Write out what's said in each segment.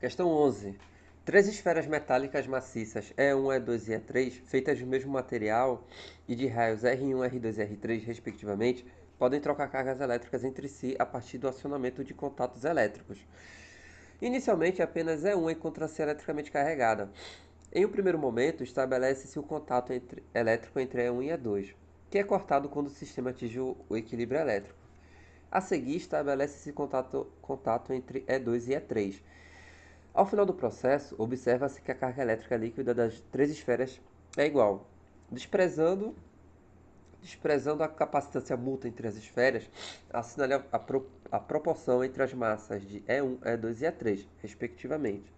Questão 11. Três esferas metálicas maciças E1, E2 e E3, feitas do mesmo material e de raios R1, R2 e R3, respectivamente, podem trocar cargas elétricas entre si a partir do acionamento de contatos elétricos. Inicialmente, apenas E1 encontra-se eletricamente carregada. Em um primeiro momento, estabelece-se o contato elétrico entre E1 e E2, que é cortado quando o sistema atinge o equilíbrio elétrico. A seguir, estabelece-se contato entre E2 e E3. Ao final do processo, observa-se que a carga elétrica líquida das três esferas é igual. Desprezando, desprezando a capacitância mútua entre as esferas, assinale a proporção entre as massas de E1, E2 e E3, respectivamente.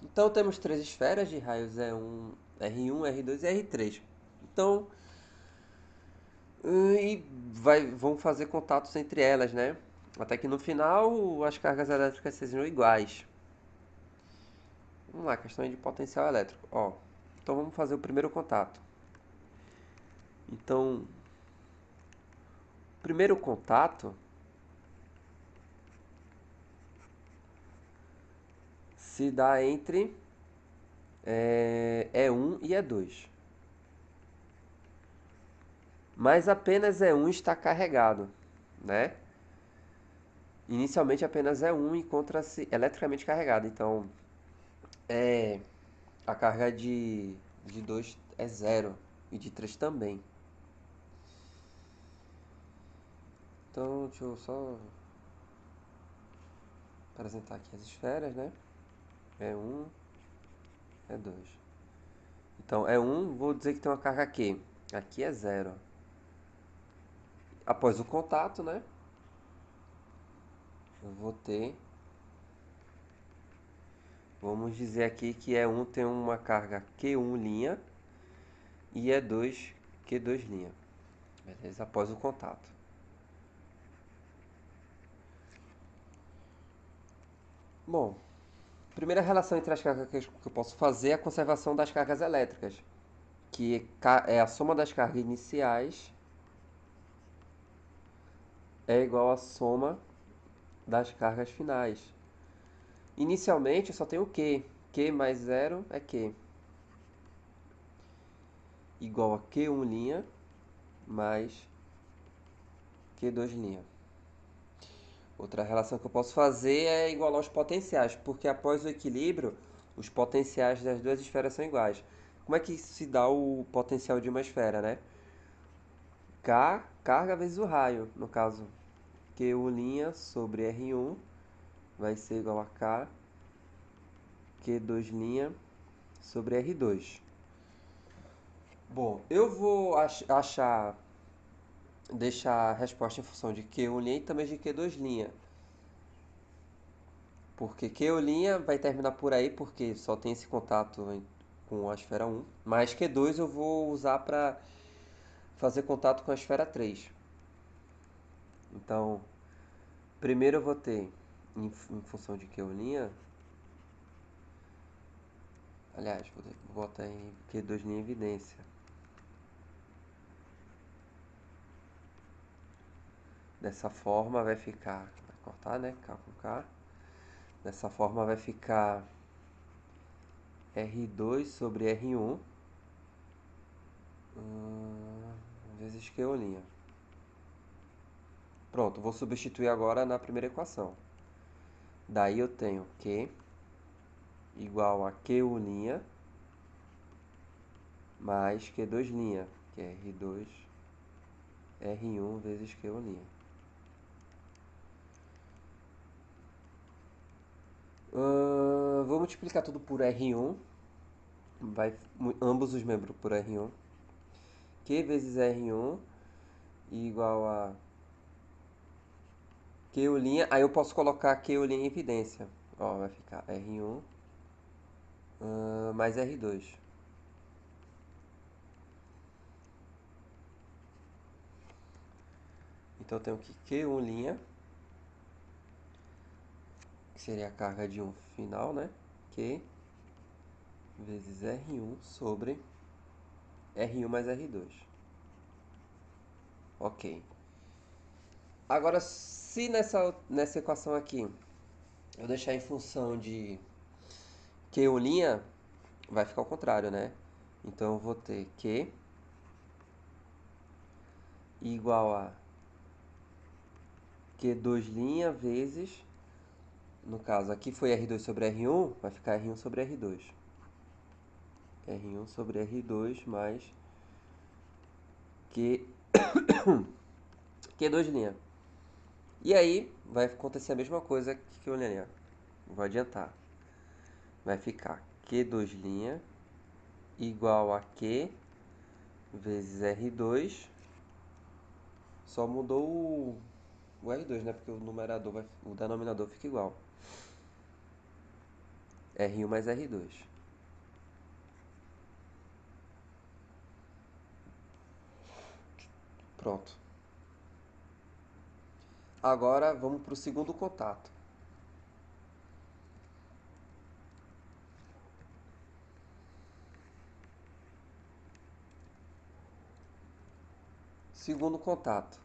Então temos três esferas de raios E1, R1, R2 e R3. Então, vão fazer contatos entre elas, né? Até que no final as cargas elétricas sejam iguais. Vamos lá, questão de potencial elétrico. Ó, então vamos fazer o primeiro contato. Então, o primeiro contato se dá entre E1 e E2. Mas apenas E1 está carregado, né? Inicialmente apenas E1 encontra-se eletricamente carregado. Então, a carga de 2 é zero e de 3 também. Então, deixa eu só apresentar aqui as esferas, né? E1, E2. Então, E1, vou dizer que tem uma carga aqui. Aqui é zero. Após o contato, né? Eu vou ter. Vamos dizer aqui que E1 tem uma carga Q1 linha e E2 Q2 linha. Beleza? Após o contato. Bom, primeira relação entre as cargas que eu posso fazer é a conservação das cargas elétricas, que é a soma das cargas iniciais é igual à soma das cargas finais. Inicialmente eu só tenho o Q. Q mais zero é Q. Igual a Q1 linha mais Q2 linha. Outra relação que eu posso fazer é igualar os potenciais, porque após o equilíbrio, os potenciais das duas esferas são iguais. Como é que se dá o potencial de uma esfera, né? K, carga vezes o raio. No caso, Q1' sobre R1 vai ser igual a K, Q2' sobre R2. Bom, eu vou deixar a resposta em função de Q1' e também de Q2'. Porque Q' vai terminar por aí, porque só tem esse contato com a esfera 1. Mas Q2 eu vou usar para fazer contato com a esfera 3. Então, primeiro eu vou ter, em função de Q', aliás, vou botar em Q2' em evidência. Dessa forma vai ficar, vai cortar, né? K com K. Dessa forma vai ficar R2 sobre R1 vezes Q'. Pronto, vou substituir agora na primeira equação. Daí eu tenho Q igual a Q1' mais Q2', que é R2, R1 vezes Q1'. Vou multiplicar tudo por R1, ambos os membros por R1. Q vezes R1 igual a Q', aí eu posso colocar Q' em evidência. Ó, vai ficar R1 mais R2. Então eu tenho que Q', que seria a carga de um final, né? Q vezes R1 sobre R1 mais R2. Ok. Agora, se nessa equação aqui eu deixar em função de Q1', vai ficar ao contrário, né? Então eu vou ter Q igual a Q2' vezes, no caso aqui foi R2 sobre R1, vai ficar R1 sobre R2. R1 sobre R2 mais Q, Q2'. E aí vai acontecer a mesma coisa que Q1'. Vou adiantar. Vai ficar Q2' igual a Q vezes R2. Só mudou o R2, né? Porque o numerador o denominador fica igual. R1 mais R2. Pronto. Agora vamos para o segundo contato. Segundo contato.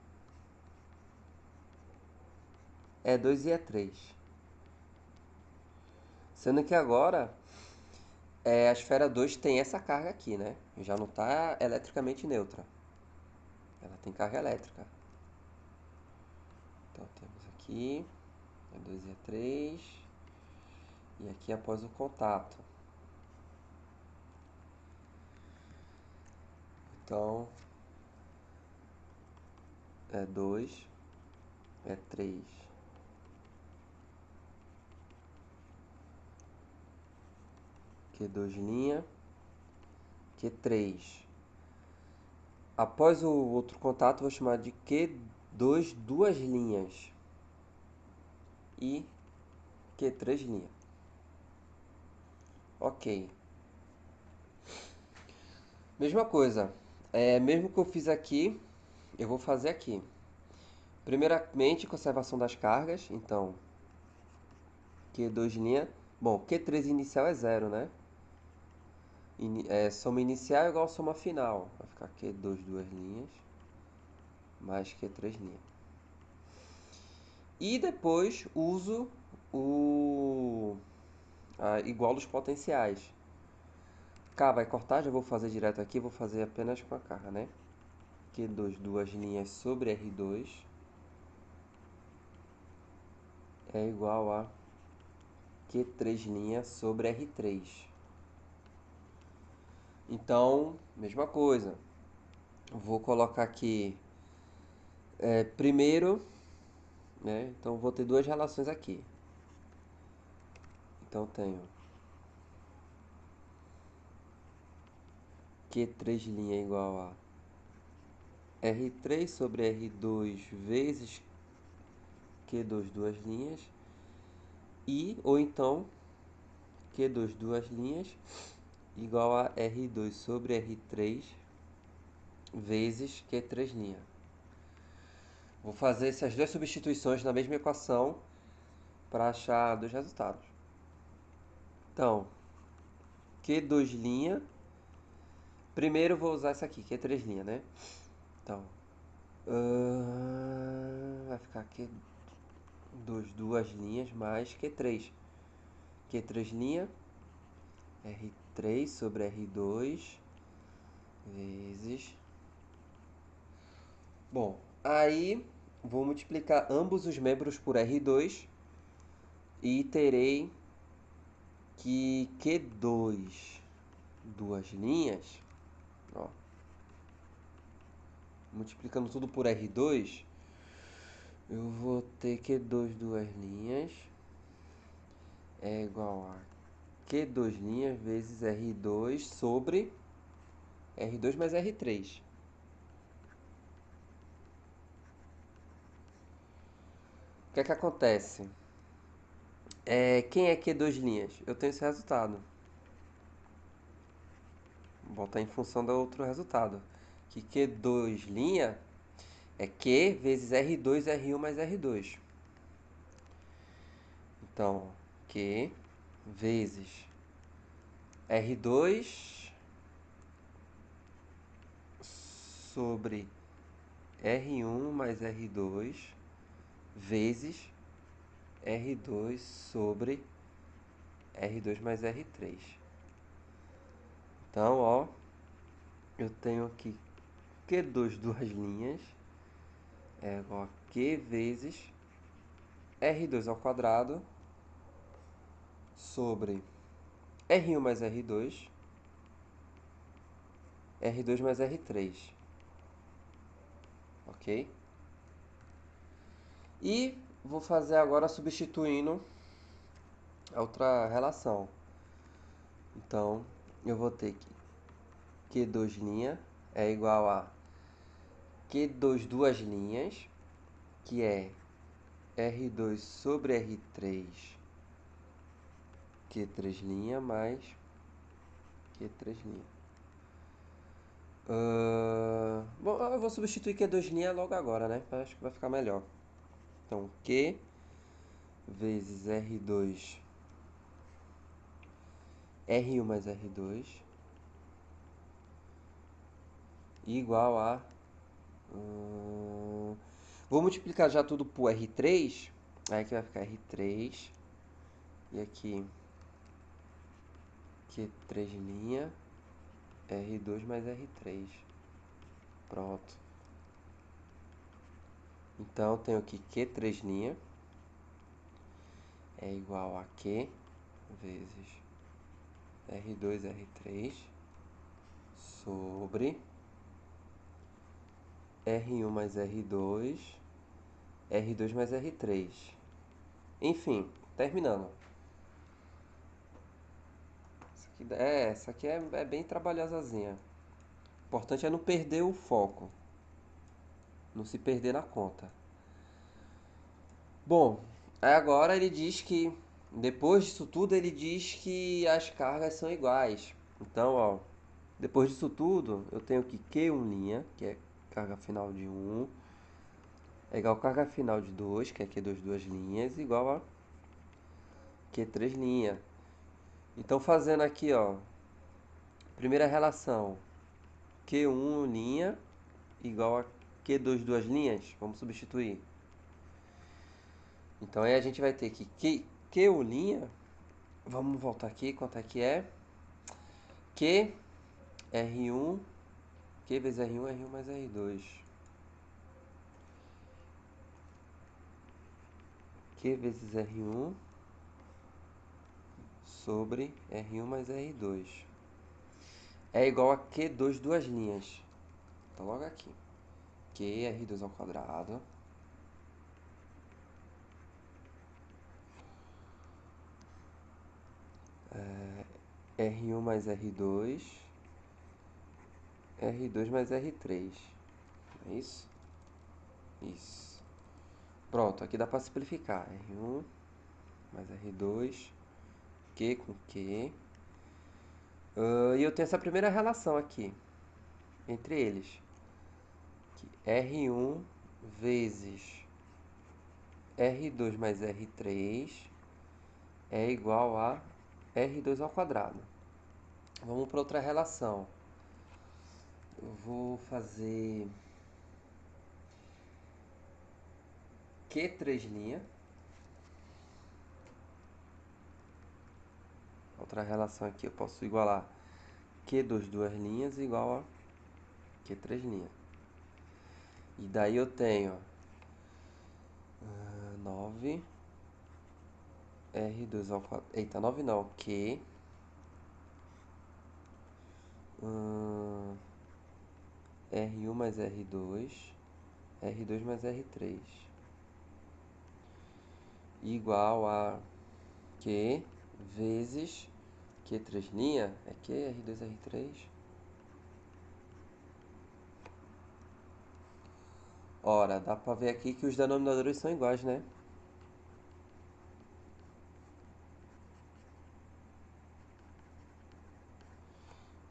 E2 e E3. Sendo que agora a esfera 2 tem essa carga aqui, né? Já não está eletricamente neutra. Ela tem carga elétrica. Então temos aqui E2 e E3. E aqui após o contato. Então E2, E3. Q2', Q3. Após o outro contato, vou chamar de Q2 duas linhas e Q3'. Ok. Mesma coisa. Mesmo que eu fiz aqui, eu vou fazer aqui. Primeiramente, conservação das cargas. Então, Q2'. Bom, Q3 inicial é zero, né? Soma inicial é igual a soma final. Vai ficar Q2 duas linhas mais Q3'. E depois uso igual dos potenciais. K vai cortar, já vou fazer direto aqui, vou fazer apenas com a carga, né? Q2 duas linhas sobre R2 é igual a Q3' sobre R3. Então, mesma coisa. Vou colocar aqui primeiro, né? Então vou ter duas relações aqui. Então tenho Q3' igual a R3 sobre R2 vezes Q2 duas linhas. Ou então Q2 duas linhas igual a R2 sobre R3 vezes Q3'. Vou fazer essas duas substituições na mesma equação para achar dois resultados. Então, Q2', primeiro eu vou usar essa aqui, Q3', né? Então, vai ficar Q2 duas linhas mais Q3. Q3', R3 sobre R2 vezes... Bom, aí vou multiplicar ambos os membros por R2 e terei que Q2 duas linhas, ó, multiplicando tudo por R2, eu vou ter Q2 duas linhas é igual a Q2 linhas vezes R2 sobre R2 mais R3. O que é que acontece? Quem é Q2 linhas? Eu tenho esse resultado. Vou botar em função do outro resultado. Que Q2 linha é Q vezes R2, R1 mais R2. Então, Q vezes R2 sobre R1 mais R2 vezes R2 sobre R2 mais R3. Então, ó, eu tenho aqui Q2 duas linhas é igual a Q vezes R2 ao quadrado sobre R1 mais R2, R2 mais R3, ok? E vou fazer agora substituindo a outra relação. Então, eu vou ter que Q2' é igual a Q2 duas linhas, que é R2 sobre R3, Q3' mais Q3'. Bom, eu vou substituir Q2' logo agora, né? Acho que vai ficar melhor. Então, Q vezes R2, R1 mais R2, igual a... vou multiplicar já tudo por R3, aí aqui vai ficar R3, e aqui Q3', R2 mais R3. Pronto. Então, eu tenho aqui Q3' é igual a Q vezes R2, R3 sobre R1 mais R2, R2 mais R3. Enfim, terminando. Essa aqui é bem trabalhosazinha. O importante é não perder o foco. Não se perder na conta. Bom, aí agora ele diz que, depois disso tudo, ele diz que as cargas são iguais. Então, ó, depois disso tudo, eu tenho que Q1', que é carga final de 1, é igual a carga final de 2, que é Q2 duas linhas, igual a Q3'. Então, fazendo aqui, ó, primeira relação, Q1' igual a Q2 duas linhas, vamos substituir. Então, aí a gente vai ter que Q1', vamos voltar aqui, quanto é que é? Q, R1, Q vezes R1, R1 mais R2. Q vezes R1 sobre R1 mais R2. É igual a Q2 duas linhas. Então, logo aqui. Q, R2 ao quadrado. R1 mais R2. R2 mais R3. É isso? Isso. Pronto, aqui dá para simplificar. R1 mais R2. Q com Q. E eu tenho essa primeira relação aqui. Entre eles. Que R1 vezes R2 mais R3 é igual a R2 ao quadrado. Vamos para outra relação. Eu vou fazer Q3'. Outra relação aqui eu posso igualar Q2 duas linhas igual a Q3'. E daí eu tenho 9 R2 ao quadrado. Eita, 9 não. Q R1 mais R2, R2 mais R3 igual a Q vezes Q3', é Q, R2, R3. Ora, dá pra ver aqui que os denominadores são iguais, né?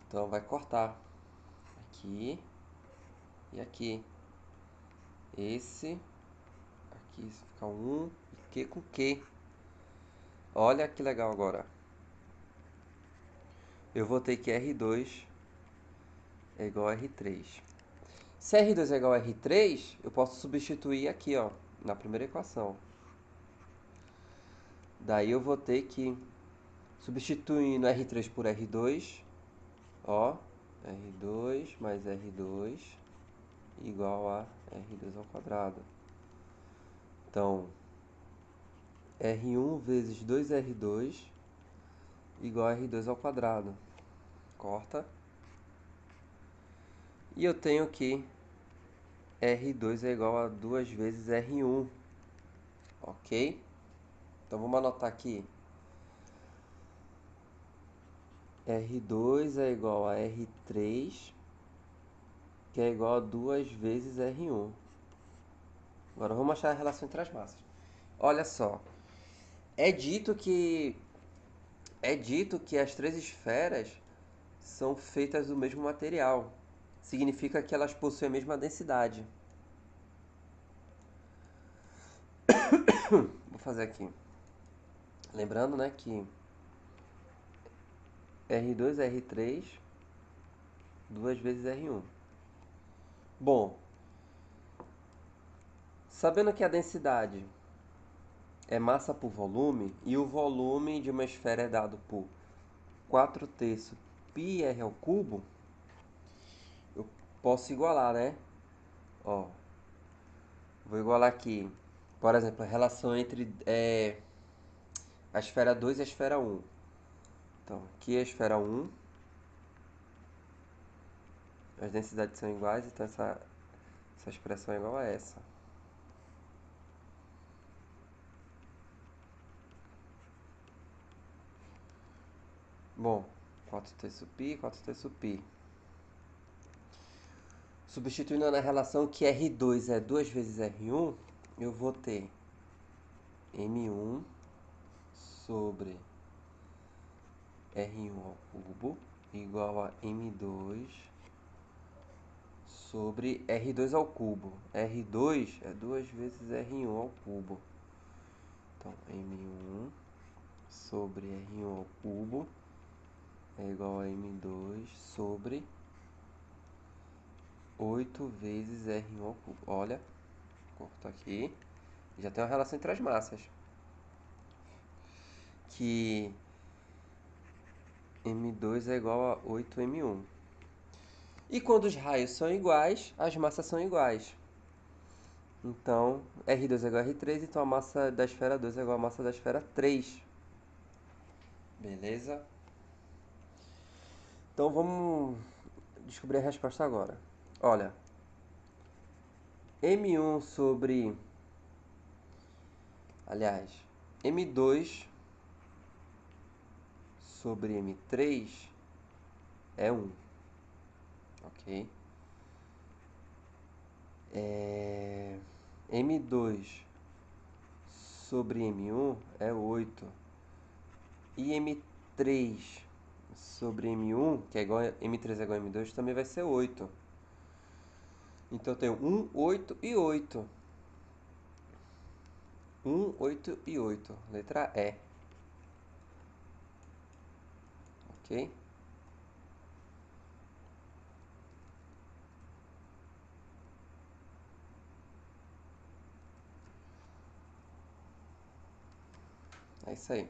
Então vai cortar aqui e aqui. Esse aqui fica 1 e Q com Q. Olha que legal agora. Eu vou ter que R2 é igual a R3. Se R2 é igual a R3, eu posso substituir aqui, ó, na primeira equação. Daí eu vou ter que, substituindo R3 por R2, ó, R2 mais R2 igual a R2 ao quadrado. Então, R1 vezes 2R2 igual a R2 ao quadrado. Corta. E eu tenho que R2 é igual a 2 vezes R1. Ok? Então vamos anotar aqui. R2 é igual a R3, que é igual a 2 vezes R1. Agora vamos achar a relação entre as massas. Olha só. É dito que as três esferas são feitas do mesmo material. Significa que elas possuem a mesma densidade. Vou fazer aqui. Lembrando, né, que R2 é R3, 2 vezes R1. Bom, sabendo que a densidade é massa por volume, e o volume de uma esfera é dado por 4/3 πr ao cubo, eu posso igualar, né? Ó, vou igualar aqui, por exemplo, a relação entre a esfera 2 e a esfera 1. Então, aqui é a esfera 1, as densidades são iguais, então essa expressão é igual a essa. Bom, 4/3 π, 4/3 π. Substituindo na relação que R2 é 2 vezes R1, eu vou ter M1 sobre R1 ao cubo igual a M2 sobre R2 ao cubo. R2 é 2 vezes R1 ao cubo. Então, M1 sobre R1 ao cubo é igual a M2 sobre 8 vezes R1 ao cubo. Olha, corto aqui. Já tem uma relação entre as massas. Que M2 é igual a 8M1. E quando os raios são iguais, as massas são iguais. Então, R2 é igual a R3, então a massa da esfera 2 é igual à massa da esfera 3. Beleza? Então vamos descobrir a resposta agora. Olha, M1 sobre... Aliás, M2 sobre M3 é 1. Ok? M2 sobre M1 é 8. E M3 sobre M1, que é igual a M3 é igual a M2, também vai ser 8. Então eu tenho 1, 8 e 8. 1, 8 e 8. Letra E. Ok? É isso aí.